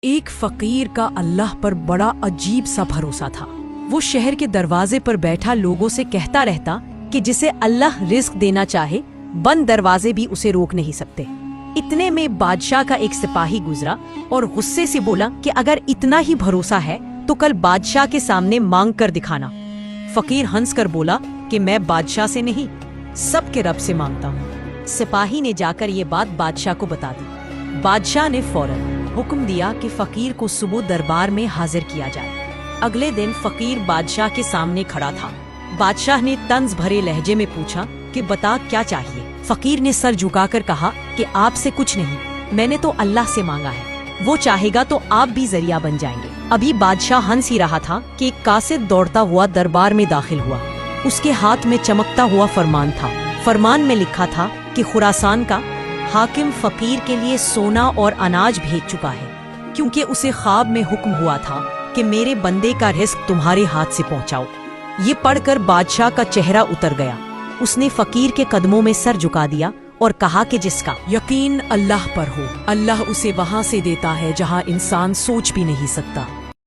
ایک فقیر کا اللہ پر بڑا عجیب سا بھروسہ تھا۔ وہ شہر کے دروازے پر بیٹھا لوگوں سے کہتا رہتا کہ جسے اللہ رزق دینا چاہے بند دروازے بھی اسے روک نہیں سکتے۔ اتنے میں بادشاہ کا ایک سپاہی گزرا اور غصے سے بولا کہ اگر اتنا ہی بھروسہ ہے تو کل بادشاہ کے سامنے مانگ کر دکھانا۔ فقیر ہنس کر بولا کہ میں بادشاہ سے نہیں، سب کے رب سے مانگتا ہوں۔ سپاہی نے جا کر یہ بات بادشاہ کو بتا دی۔ بادشاہ نے فوراً حکم دیا کہ فقیر کو صبح دربار میں حاضر کیا جائے۔ اگلے دن فقیر بادشاہ کے سامنے کھڑا تھا۔ بادشاہ نے طنز بھرے لہجے میں پوچھا کہ بتا کیا چاہیے۔ فقیر نے سر جھکا کر کہا کہ آپ سے کچھ نہیں، میں نے تو اللہ سے مانگا ہے، وہ چاہے گا تو آپ بھی ذریعہ بن جائیں گے۔ ابھی بادشاہ ہنس ہی رہا تھا کہ ایک قاصد دوڑتا ہوا دربار میں داخل ہوا۔ اس کے ہاتھ میں چمکتا ہوا فرمان تھا۔ فرمان میں لکھا تھا کہ خراسان کا حاکم فقیر کے لیے سونا اور اناج بھیج چکا ہے، کیونکہ اسے خواب میں حکم ہوا تھا کہ میرے بندے کا رزق تمہارے ہاتھ سے پہنچاؤ۔ یہ پڑھ کر بادشاہ کا چہرہ اتر گیا۔ اس نے فقیر کے قدموں میں سر جھکا دیا اور کہا کہ جس کا یقین اللہ پر ہو، اللہ اسے وہاں سے دیتا ہے جہاں انسان سوچ بھی نہیں سکتا۔